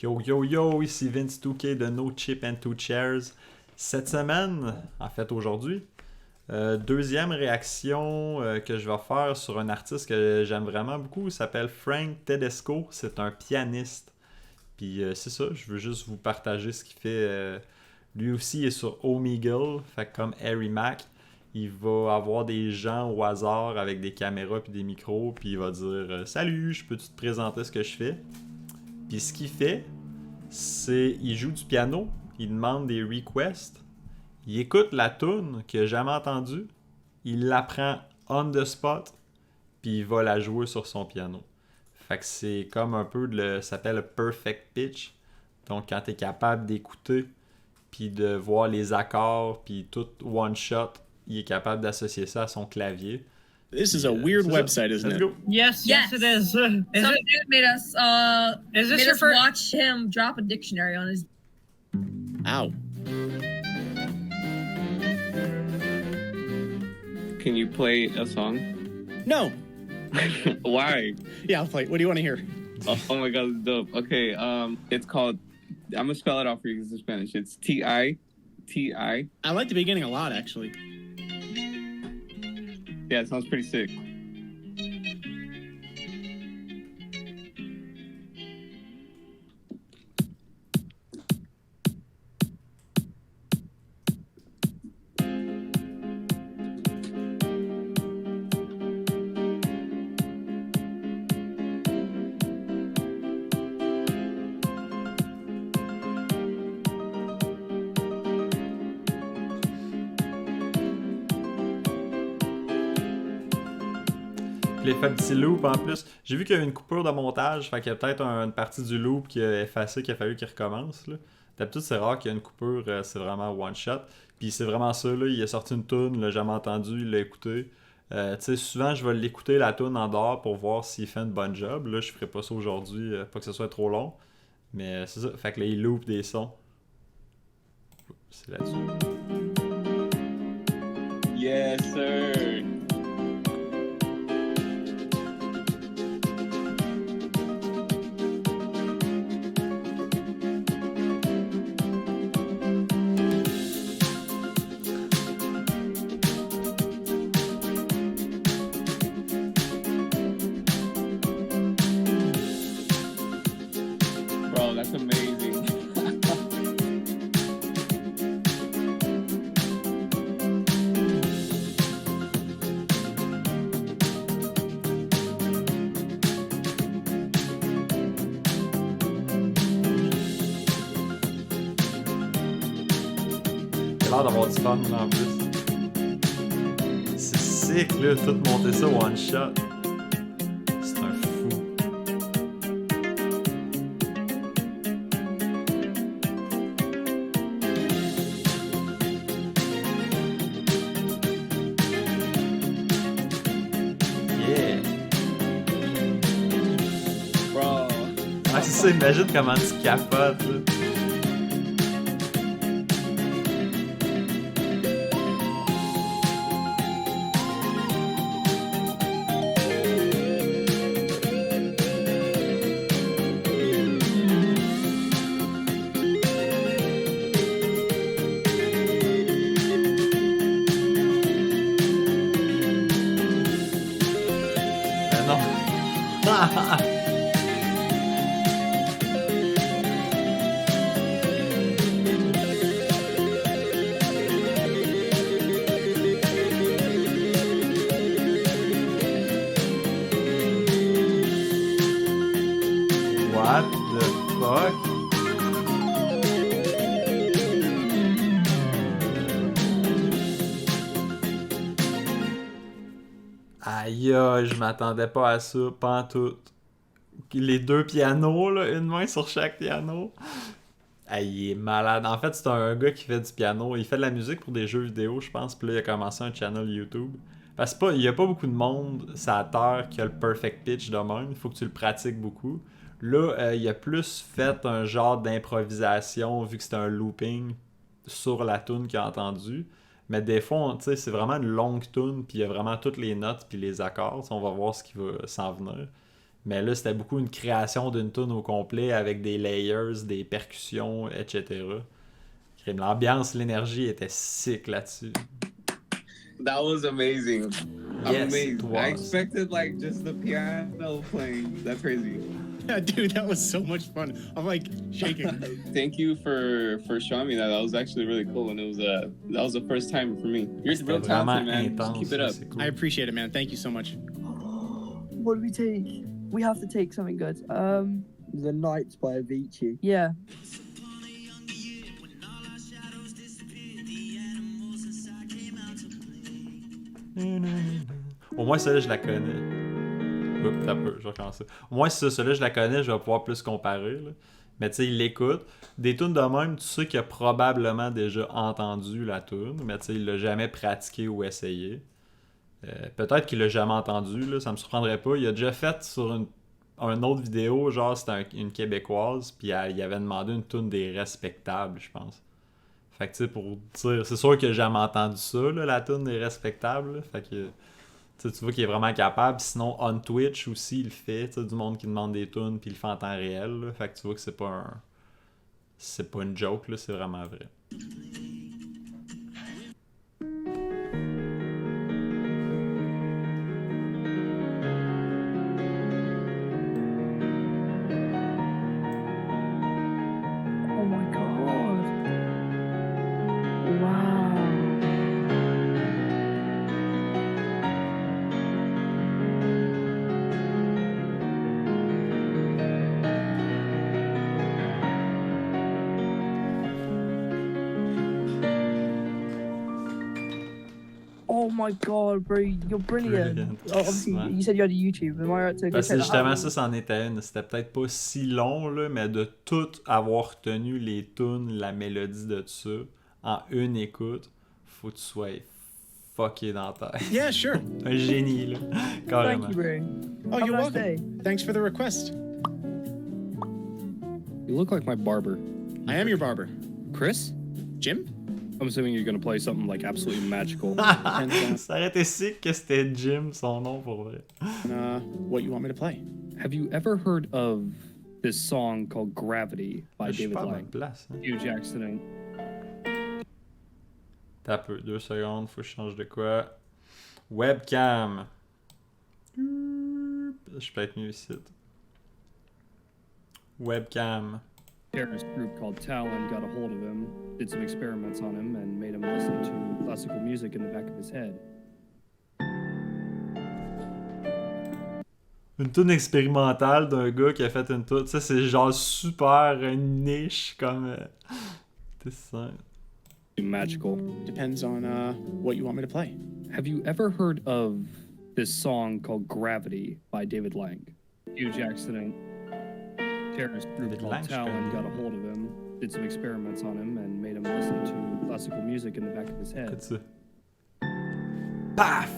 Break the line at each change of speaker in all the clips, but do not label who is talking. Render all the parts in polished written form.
Yo yo yo, ici Vince 2K de No Chip and Two Chairs. Cette semaine, en fait aujourd'hui, deuxième réaction que je vais faire sur un artiste que j'aime vraiment beaucoup. Il s'appelle Frank Tedesco. C'est un pianiste. Puis c'est ça, je veux juste vous partager ce qu'il fait. Lui aussi il est sur Omegle, fait que comme Harry Mack. Il va avoir des gens au hasard avec des caméras puis des micros, puis il va dire Salut, je peux-tu te présenter ce que je fais? Puis ce qu'il fait, c'est il joue du piano, il demande des requests, il écoute la tune qu'il a jamais entendue, il l'apprend on the spot, puis il va la jouer sur son piano. Fait que c'est comme un peu ça s'appelle le perfect pitch. Donc quand tu es capable d'écouter puis de voir les accords puis tout one shot, il est capable d'associer ça à son clavier.
This is a weird website, isn't it?
Yes, it is.
Some dude made us
Is this
made
your
us
first?
watch him drop a dictionary on his.
Ow.
Can you play a song?
No.
Why?
Yeah, I'll play. What do you want to hear?
Oh my god, it's dope. Okay, it's called. I'm gonna spell it out for you because it's Spanish. It's T-I.
I like the beginning a lot, actually.
Yeah, it sounds pretty sick.
Il a fait un petit loop en plus. J'ai vu qu'il y a eu une coupure de montage, fait qu'il y a peut-être une partie du loop qui a effacé, qu'il a fallu qu'il recommence. Là. D'habitude, c'est rare qu'il y ait une coupure, c'est vraiment one shot. Puis c'est vraiment ça, là, il a sorti une tune, il l'a jamais entendu, il l'a écouté. Tu sais, souvent, je vais l'écouter la tune en dehors pour voir s'il fait une bonne job. Là, je ferai pas ça aujourd'hui, pas que ce soit trop long. Mais c'est ça, fait que là, il loop des sons. C'est là-dessus.
Yes, sir. Bro, that's amazing.
Il a l'air d'avoir du fun là, en plus. C'est sick là, tout monter ça one shot. C'est un fou. Yeah!
Bro.
Ah, c'est ça, imagine comment tu capotes là. Non. What the fuck? Aïe, je m'attendais pas à ça, pantoute. Les deux pianos, là, une main sur chaque piano. Aïe, il est malade. En fait, c'est un gars qui fait du piano. Il fait de la musique pour des jeux vidéo, je pense. Puis là, il a commencé un channel YouTube. Parce que il y a pas beaucoup de monde sur la Terre qui a le perfect pitch de même. Il faut que tu le pratiques beaucoup. Là, il a plus fait un genre d'improvisation, vu que c'était un looping sur la tune qu'il a entendue. Mais des fois, tu sais, c'est vraiment une longue tune, puis il y a vraiment toutes les notes puis les accords. On va voir ce qui va s'en venir. Mais là, c'était beaucoup une création d'une tune au complet avec des layers, des percussions, etc. L'ambiance, l'énergie était sick là-dessus.
That was amazing. I'm
Yes, it
amazed.
was.
I expected like just the piano playing. That's crazy.
Yeah, dude, that was so much fun. I'm like shaking.
Thank you for showing me that. That was actually really cool, and that was the first time for me. You're
C'était
real
vraiment
talented, man. Just
intense.
keep it up.
C'est cool.
I appreciate it, man. Thank you so much.
What do we take? We have to take something good.
The Nights by Avicii.
Yeah.
Au moins, celle-là, je la connais. Oups, t'as peu, je vais recommencer. Au moins, si celle-là, je la connais, je vais pouvoir plus comparer. Là. Mais tu sais, il l'écoute. Des tunes de même, tu sais qu'il a probablement déjà entendu la tune, mais tu sais, il l'a jamais pratiqué ou essayé. Peut-être qu'il l'a jamais entendu, là, ça me surprendrait pas. Il a déjà fait sur une autre vidéo, genre c'était une Québécoise, puis il avait demandé une tune des Respectables, je pense. Fait que tu sais, pour dire, c'est sûr que j'ai jamais entendu ça, là, la tune des Respectables. Là. Fait que tu vois qu'il est vraiment capable. Sinon, on Twitch aussi, il le fait. Du monde qui demande des tunes, puis il le fait en temps réel. Là. Fait que tu vois que c'est pas une joke, là, c'est vraiment vrai.
Oh my god. Wow. Oh my god, bro, you're brilliant.
Brilliant.
Oh, obviously,
Ouais.
you said you had a YouTube. Am I right to go
Parce
check
que
that
justement,
out?
ça, c'en était une. C'était peut-être pas si long, là, mais de tout avoir retenu les tunes, la mélodie de ça, en une écoute, faut que tu sois fucké dans ta tête.
Yeah, sure.
Un génie, là. Carrément.
Thank you, bro.
Oh,
Have
you're
a nice
welcome.
day.
Thanks for the request.
You look like my barber.
I am your barber.
Chris?
Jim?
I'm assuming you're gonna play something like absolutely magical.
Ça aurait été sick que c'était Jim, son nom, pour vrai.
What you want me to play?
Have you ever heard of this song called Gravity by
Je suis
David
pas à bonne
Lang?
place. Hein.
Huge accident.
T'as un peu, 2 secondes, faut que je change de quoi. Webcam. Je suis peut-être mieux ici. Webcam.
Terrorist group called Talon got a hold of him, did some experiments on him, and made him listen to classical music in the back of his head.
Une tune expérimentale d'un gars qui a fait une tune. Tu sais, c'est genre super niche comme. C'est ça.
Magical.
Depends on what you want me to play.
Have you ever heard of this song called Gravity by David Lang? Huge accident. Terrorist group
David
called
Lang, je
Talon
connais.
got a hold of him, did some experiments on him, and made him listen to classical music in the back of his head.
Écoute ça. Paf!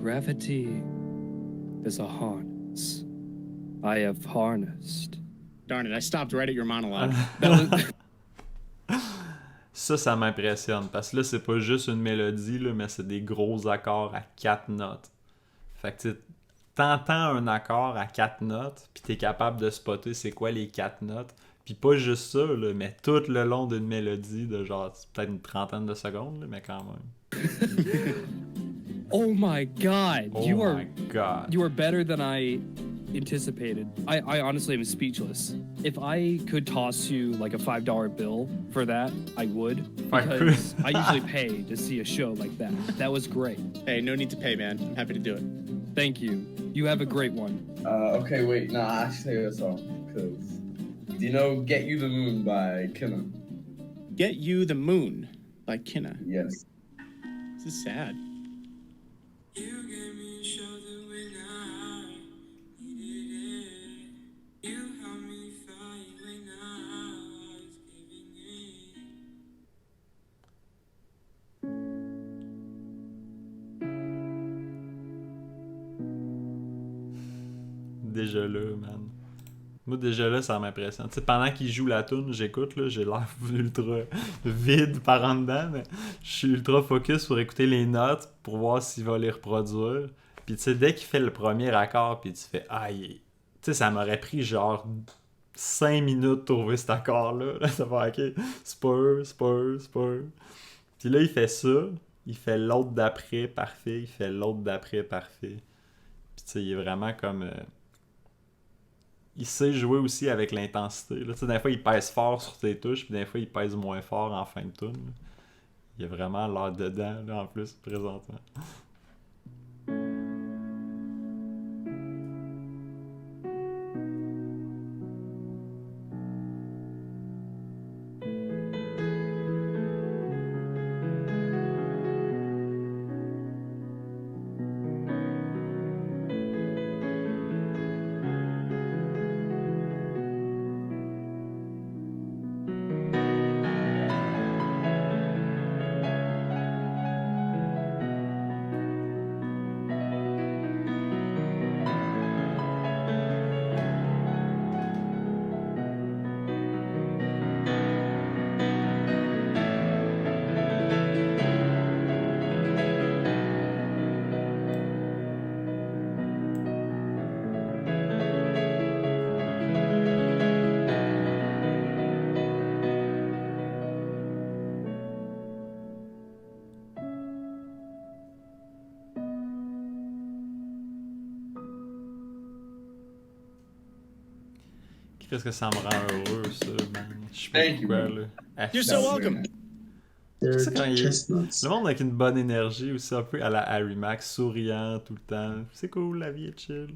Gravity is a harness I have harnessed.
Darn it, I stopped right at your monologue.
Ça m'impressionne parce que là, c'est pas juste une mélodie, là, mais c'est des gros accords à 4 notes. Fait que tu sais, t'entends un accord à 4 notes, puis t'es capable de spotter c'est quoi les 4 notes. Puis pas juste ça, là, mais tout le long d'une mélodie de genre peut-être une trentaine de secondes, là, mais quand même.
Oh my god,
Oh
you
my
are
god.
you are better than I anticipated. I honestly am speechless. If I could toss you like a $5 bill for that, I would.
I could.
Because I usually pay to see a show like that. That was great.
Hey, no need to pay, man. I'm happy to do it.
Thank you. You have a great one.
Okay, wait, nah, I should tell you a song, because do you know Get You the Moon by Kenna?
Get You the Moon by Kenna.
Yes.
This is sad.
Déjà là, man. Moi, déjà là, ça m'impressionne. Tu sais, pendant qu'il joue la tune, j'écoute, là, j'ai l'air ultra vide par en dedans, mais je suis ultra focus pour écouter les notes, pour voir s'il va les reproduire. Puis tu sais, dès qu'il fait le premier accord, puis tu fais « Aïe! » Tu sais, ça m'aurait pris genre 5 minutes de trouver cet accord-là. Ça va, ok, c'est pas eux, c'est pas eux, c'est pas eux. Puis là, il fait ça, il fait l'autre d'après, parfait, il fait l'autre d'après, parfait. Puis tu sais, il est vraiment comme... il sait jouer aussi avec l'intensité. Là. Tu sais, des fois, il pèse fort sur tes touches, puis des fois, il pèse moins fort en fin de tune. Là. Il a vraiment l'air dedans, là, en plus, présentement. Qu'est-ce que ça me rend heureux, ça, man. Je sais pas
Thank you,
pourquoi,
man.
là.
You're so welcome.
C'est quand le monde avec une bonne énergie aussi, un peu à la Harry Max, souriant tout le temps. C'est cool, la vie est chill.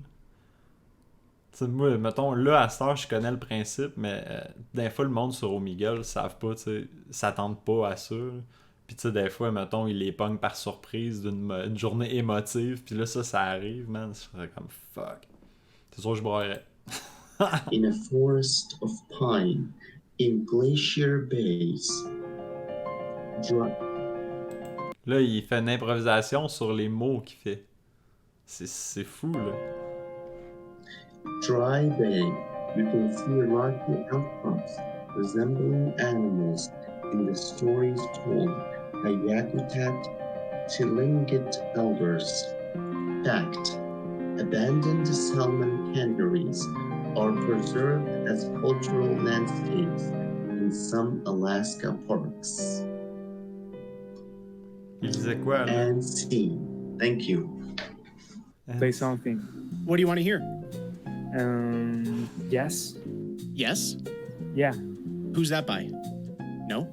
T'sais, moi, mettons, là, à cette heure, je connais le principe, mais des fois, le monde sur Omegle savent pas, tu sais, s'attendent pas à ça. Puis, tu sais, des fois, mettons, ils les pognent par surprise d'une journée émotive, puis là, ça arrive, man. Je serais comme fuck. C'est sûr que je broyerais.
In a forest of pine, in Glacier Bays.
Là, il fait une improvisation sur les mots qu'il fait. C'est fou, là.
Dry Bay, you can see rocky outcrops resembling animals in the stories told by Yakutat Chilingit elders. Fact, abandoned salmon canneries are preserved as cultural landscapes in some Alaska parks.
Il disait quoi, là?
And scene. Thank you.
Play something.
What do you want to hear?
Yes.
Yes?
Yeah.
Who's that by? No?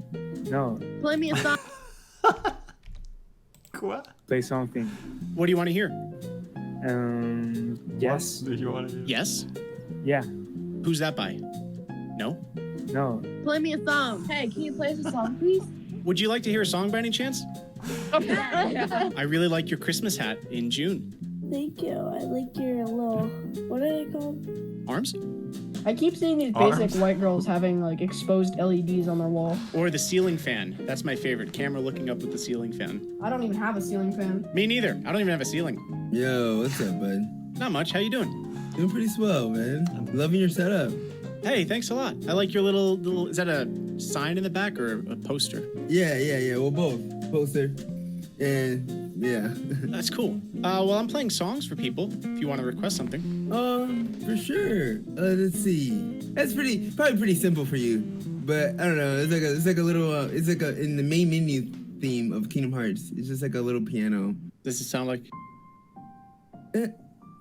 No.
Play me a song.
Quoi?
Play something.
What do you want to hear?
Yes.
Do you wanna hear?
Yes?
Yeah.
Who's that by? No?
No.
Play me a song. Hey, can you play us a song, please?
Would you like to hear a song by any chance? I really like your Christmas hat in June.
Thank you. I like your little. What are they called?
Arms?
I keep seeing these basic white girls having like exposed LEDs on their wall.
Or the ceiling fan. That's my favorite. Camera looking up with the ceiling fan.
I don't even have a ceiling fan.
Me neither. I don't even have a ceiling.
Yo, what's up, bud?
Not much. How you doing?
Doing pretty swell, man. Loving your setup.
Hey, thanks a lot. I like your little. Is that a sign in the back or a poster?
Yeah. Well, both. Poster. And yeah.
That's cool. Well, I'm playing songs for people. If you want to request something.
For sure. Let's see. That's probably pretty simple for you, but I don't know. It's like a little. It's like in the main menu theme of Kingdom Hearts. It's just like a little piano.
Does it sound like?
Yeah.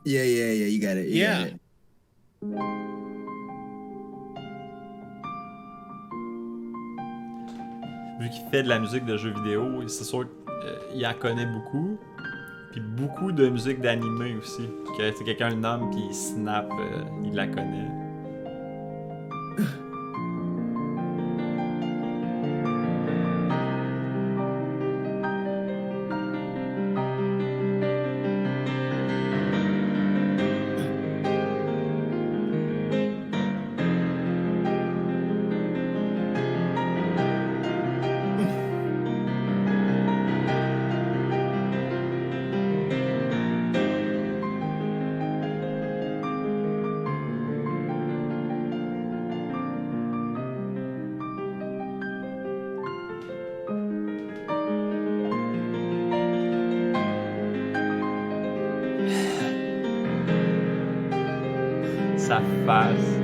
You got it. You got it.
Vu qu'il fait de la musique de jeux vidéo, c'est sûr qu'il en connaît beaucoup. Puis beaucoup de musique d'animé aussi. Que c'est quelqu'un le nomme puis il snap, il la connaît. Sa face.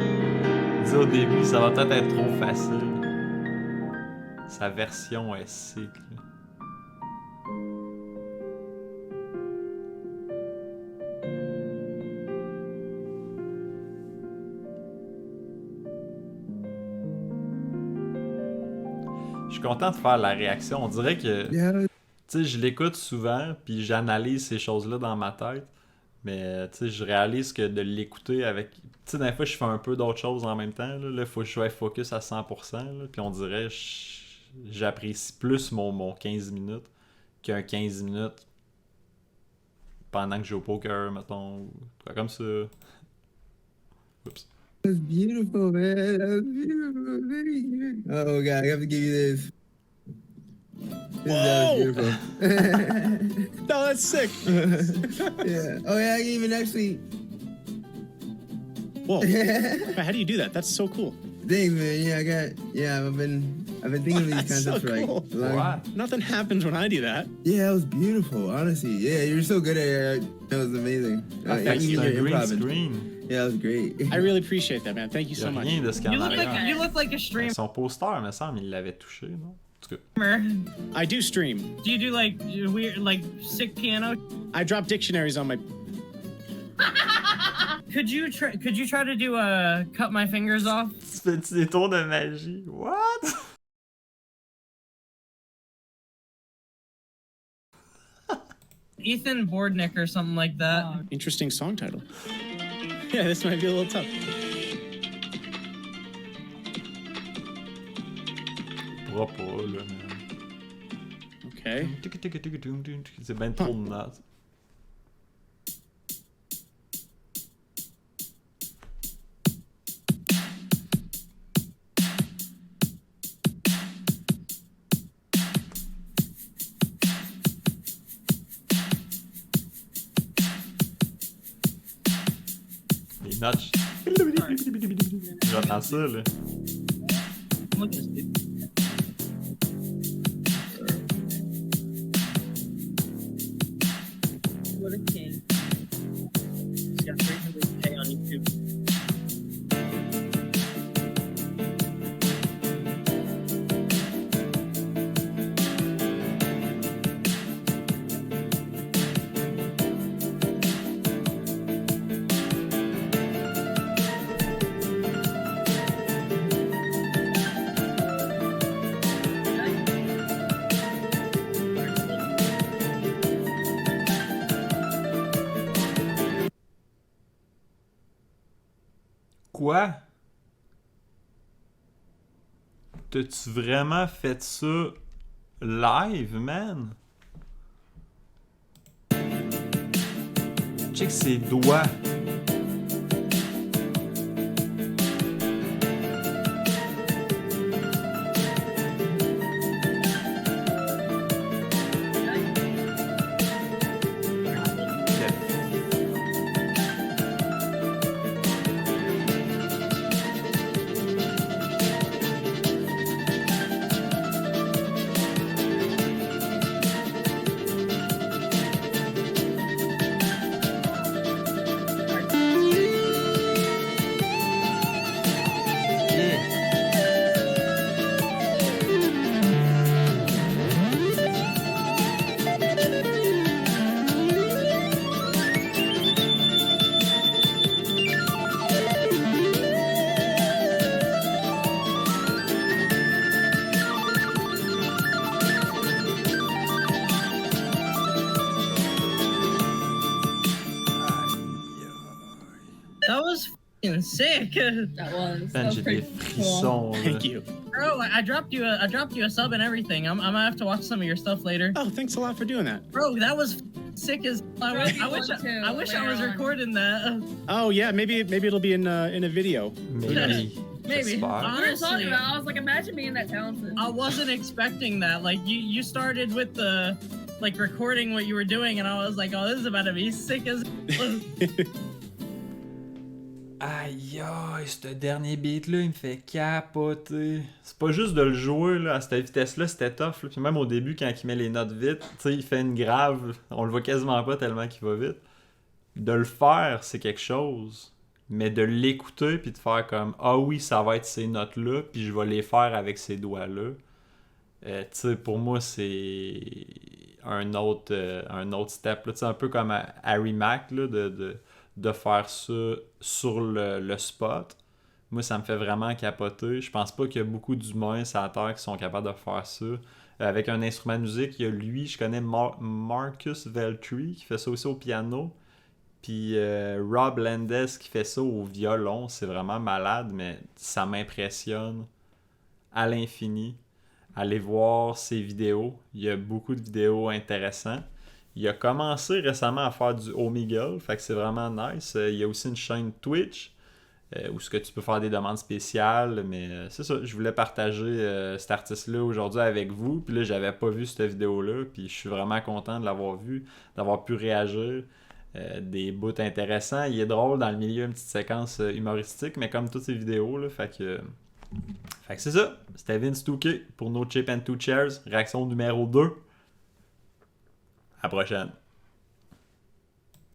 Dis au début, ça va peut-être être trop facile. Sa version est sick. Là. Je suis content de faire la réaction. On dirait que, tu sais, je l'écoute souvent, puis j'analyse ces choses-là dans ma tête. Mais tu sais, je réalise que de l'écouter avec. Tu sais, des fois, je fais un peu d'autres choses en même temps. Là, il faut que je sois focus à 100%. Là, puis on dirait j'apprécie plus mon 15 minutes qu'un 15 minutes pendant que je joue au poker, mettons. Ou comme ça. Oups.
That's beautiful, man. That was beautiful. Very good. Oh god, I have to give you this. That was beautiful.
No, that's sick.
Yeah. Oh yeah, I can even actually.
Whoa. How do you do that? That's so cool.
Thanks, man. Yeah, I've been thinking of these
That's
concepts
so
for like
cool.
a long.
Wow.
Nothing happens when I do that.
Yeah, it was beautiful, honestly. Yeah, you were so good at it. It was amazing.
Fait que c'est
Even
un
your
green
improv.
screen.
Yeah, that was great.
I really appreciate that, man. Thank you
Il y
so
a
much.
rien de ce qu'il y a en arrière.
You look like a streamer.
Son poster, me semble, il l'avait touché, non? En tout cas.
I do stream.
Do you do like weird, like sick piano?
I drop dictionaries on my.
Could you try to do a cut my fingers off?
Tu fais-tu des tours de magie? What?
Ethan Bordnick or something like that.
Interesting song title. Yeah, this might be a little tough.
Pourra pas, là, man.
Okay.
C'est ben trop de notes. Les notes. J'entends ça, là.
Look at this dude. What a king. He's got 300K on YouTube.
Quoi? T'as-tu vraiment fait ça live, man? Check ses doigts.
That was fucking sick.
That was.
Man, j'ai des frissons. là.
Thank you.
Bro, I dropped you a sub and everything. I'm gonna have to watch some of your stuff later.
Oh, thanks a lot for doing that.
Bro, that was sick as I wish I was recording that.
Oh yeah, maybe it'll be in a video.
Maybe.
Maybe.
J'espère.
We were talking
Honestly,
about. I was like, imagine being that talented.
I wasn't expecting that. Like you started with the like recording what you were doing, and I was like, oh, this is about to be sick as.
Aïe aïe, ce dernier beat-là, il me fait capoter. C'est pas juste de le jouer là, à cette vitesse-là, c'était tough. Là. Puis même au début, quand il met les notes vite, tu sais, il fait une grave, on le voit quasiment pas tellement qu'il va vite. De le faire, c'est quelque chose. Mais de l'écouter puis de faire comme ah oui, ça va être ces notes-là, puis je vais les faire avec ces doigts-là. Tu sais, pour moi, c'est un autre step. Là. Tu sais, un peu comme Harry Mack, là, de faire ça sur le spot. Moi, ça me fait vraiment capoter. Je pense pas qu'il y a beaucoup d'humains sur la Terre qui sont capables de faire ça. Avec un instrument de musique, il y a lui, je connais Marcus Veltri qui fait ça aussi au piano. Puis Rob Landes qui fait ça au violon. C'est vraiment malade, mais ça m'impressionne à l'infini. Allez voir ses vidéos. Il y a beaucoup de vidéos intéressantes. Il a commencé récemment à faire du Omegle, fait que c'est vraiment nice. Il y a aussi une chaîne Twitch où ce que tu peux faire des demandes spéciales, mais c'est ça, je voulais partager cet artiste-là aujourd'hui avec vous. Puis là, j'avais pas vu cette vidéo-là, puis je suis vraiment content de l'avoir vu, d'avoir pu réagir. Des bouts intéressants. Il est drôle dans le milieu, une petite séquence humoristique, mais comme toutes ces vidéos, là, fait que c'est ça. C'était Vince 2K pour No Chip and Two Chairs, réaction numéro 2. À la prochaine.